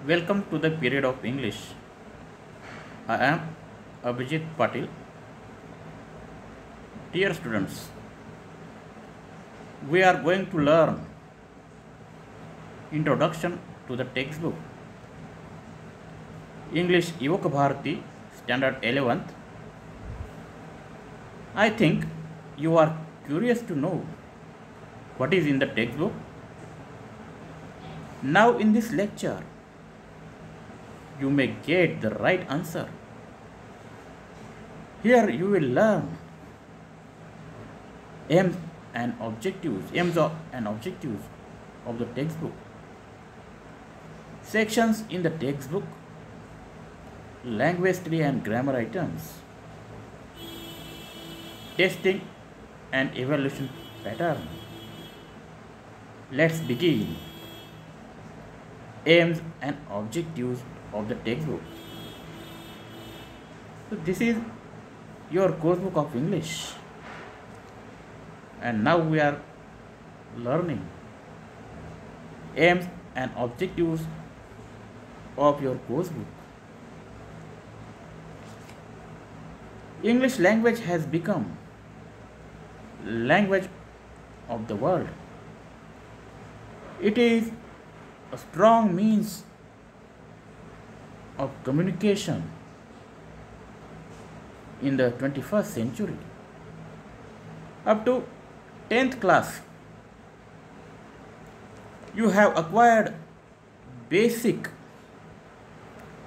Welcome to the period of English. I am Abhijit Patil. Dear students, we are going to learn Introduction to the textbook English Yuva Bharati Standard 11th. I think you are curious to know what is in the textbook. Now in this lecture, you may get the right answer. Here you will learn aims and objectives of the textbook, sections in the textbook, language study and grammar items, testing and evaluation pattern. Let's begin. Aims and objectives of the textbook. So this is your course book of English, and now we are learning aims and objectives of your course book. English language has become language of the world. It is a strong means of communication in the 21st century. Up to 10th class, you have acquired basic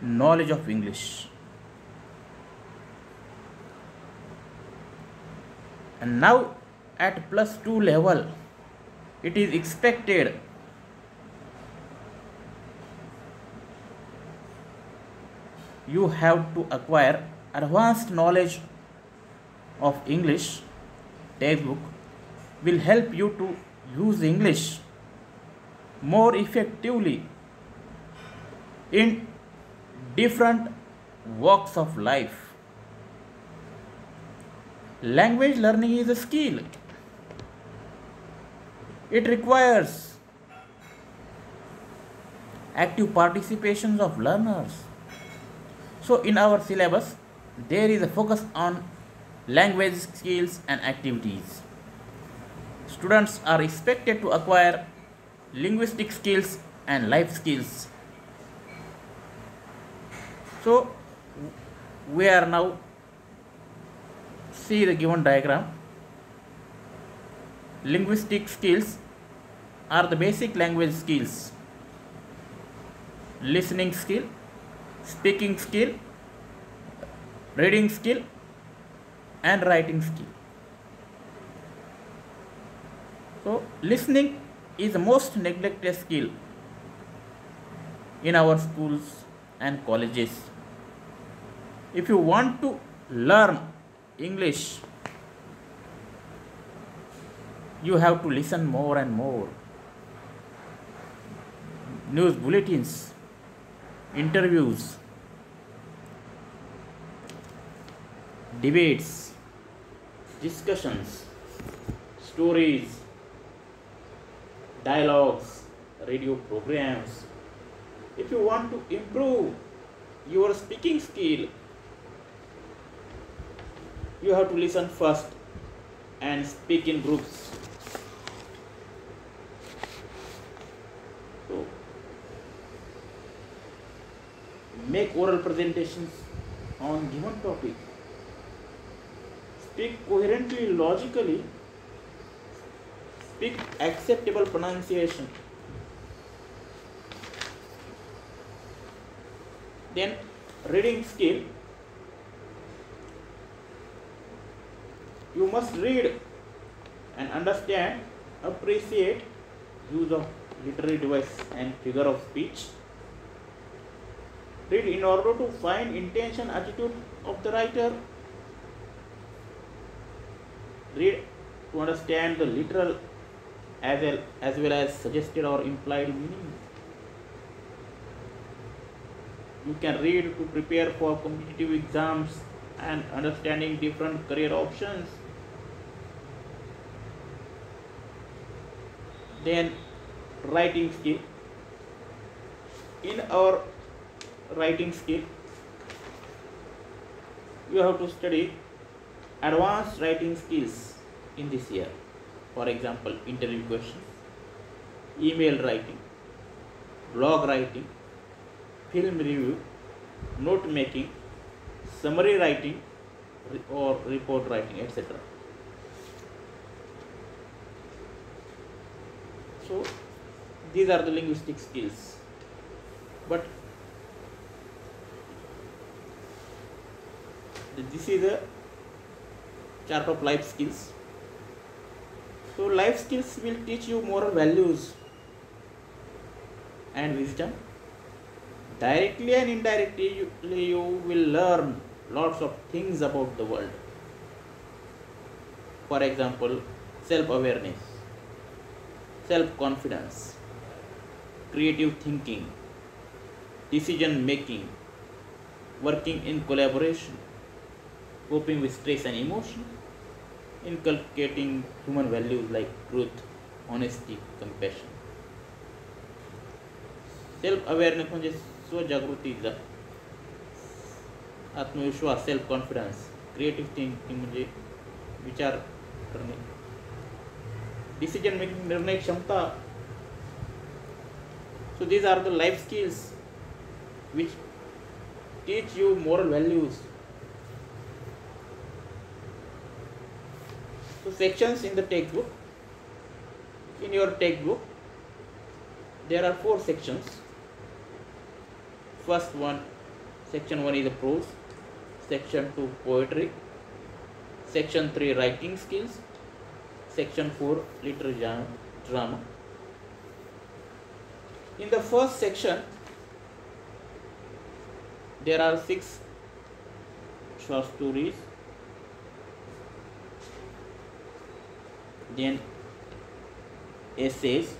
knowledge of English. And now at +2 level, it is expected you have to acquire advanced knowledge of English. Textbook will help you to use English more effectively in different walks of life. Language learning is a skill. It requires active participation of learners. So in our syllabus, there is a focus on language skills and activities. Students are expected to acquire linguistic skills and life skills. So we are now see the given diagram. Linguistic skills are the basic language skills: listening skill, speaking skill, reading skill, and writing skill. So listening is the most neglected skill in our schools and colleges. If you want to learn English, you have to listen more and more. News bulletins, interviews, debates, discussions, stories, dialogues, radio programs. If you want to improve your speaking skill, you have to listen first and speak in groups. So, make oral presentations on given topic. Speak coherently, logically. Speak acceptable pronunciation. Then reading skill. You must read and understand, appreciate use of literary device and figure of speech. Read in order to find intention, attitude of the writer. Read to understand the literal as well as suggested or implied meaning. You can read to prepare for competitive exams and understanding different career options. Then writing skill. In our writing skill, you have to study advanced writing skills in this year. For example, interview questions, email writing, blog writing, film review, note making, summary writing or report writing, etc. So these are the linguistic skills. But this is a chart of life skills. So life skills will teach you moral values and wisdom. Directly and indirectly you will learn lots of things about the world. For example, self-awareness, self-confidence, creative thinking, decision making, working in collaboration, coping with stress and emotion, inculcating human values like truth, honesty, compassion. Self awareness म्हणजे स्वजागृतीचा, आत्मविश्वास, self confidence, creative thinking म्हणजे विचार करणे, decision making निर्णय क्षमता. So these are the life skills which teach you moral values. So sections in the textbook. In your textbook there are 4 sections. First one, section 1 is the prose, section 2 poetry, section 3 writing skills, section 4 literature drama. In the first section there are 6 short stories, then essays,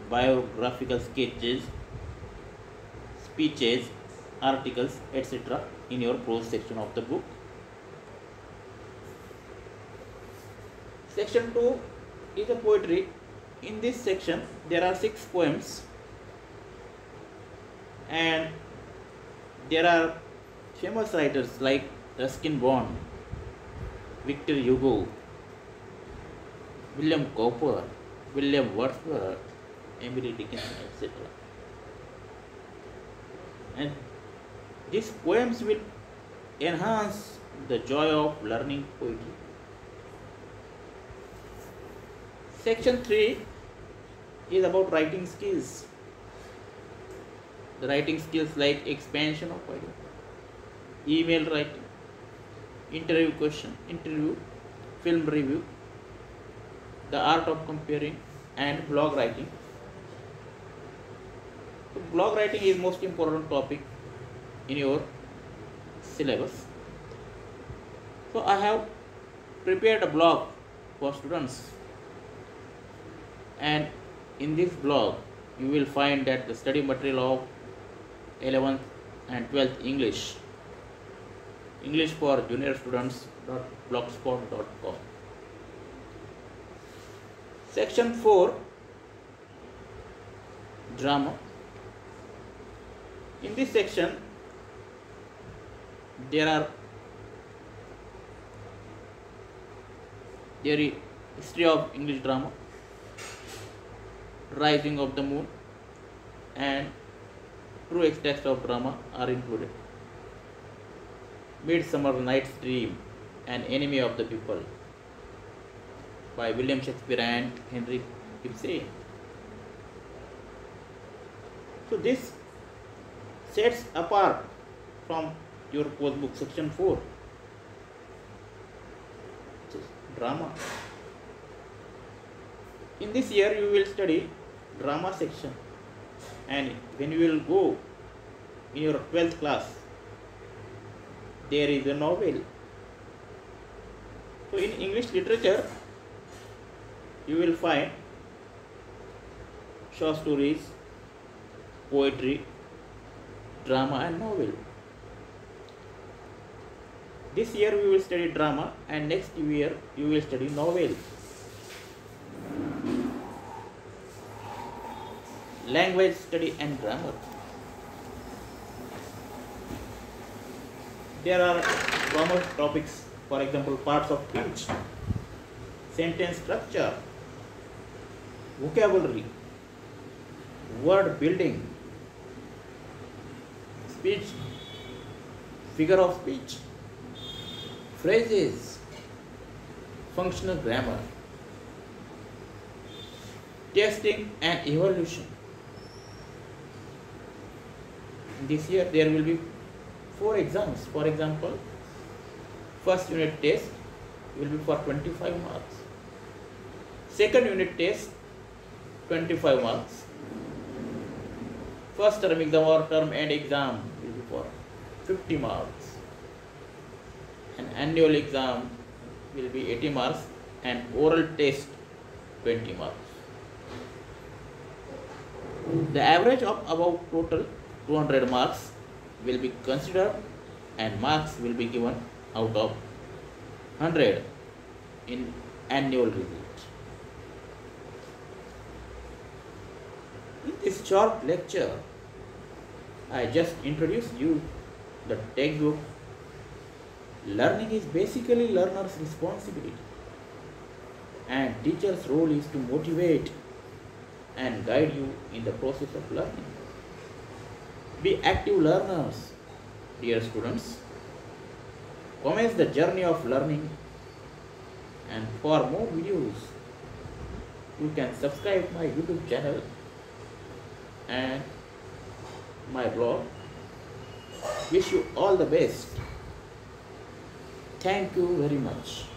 biographical sketches, speeches, articles, etc. in your prose section of the book. Section 2 is a poetry. In this section there are 6 poems and there are famous writers like Ruskin Bond, Victor Hugo, William Cowper, William Wordsworth, Emily Dickinson, etc. And these poems will enhance the joy of learning poetry. Section 3 is about writing skills. The writing skills like expansion of idea, email writing, interview question, interview, film review, the art of comparing, and blog writing. So blog writing is most important topic in your syllabus. So I have prepared a blog for students, and in this blog you will find that the study material of 11th and 12th English for junior students.blogspot.com. Section 4 drama. In this section there is history of English drama, Rising of the Moon, and true extracts of drama are included. Midsummer Night's Dream, An Enemy of the People by William Shakespeare and Henry Ibsen. So this sets apart from your course book section 4, drama. In this year you will study drama section, and when you will go in your 12th class there is a novel. So in English literature you will find short stories, poetry, drama and novel. This year we will study drama and next year you will study novel. Language study and grammar. There are common topics, for example, parts of speech, sentence structure, vocabulary, word building, speech, figure of speech, phrases, functional grammar, testing and evaluation. This year there will be 4 exams. For example, first unit test will be for 25 marks. Second unit test 25 marks. First term exam or term end exam will be for 50 marks. An annual exam will be 80 marks and oral test 20 marks. The average of above total 200 marks will be considered and marks will be given out of 100 in annual result. In this short lecture, I just introduced you the textbook. Learning is basically learner's responsibility, and teacher's role is to motivate and guide you in the process of learning. Be active learners, dear students. Commence the journey of learning, and for more videos, you can subscribe my YouTube channel and my blog. Wish you all the best. Thank you very much.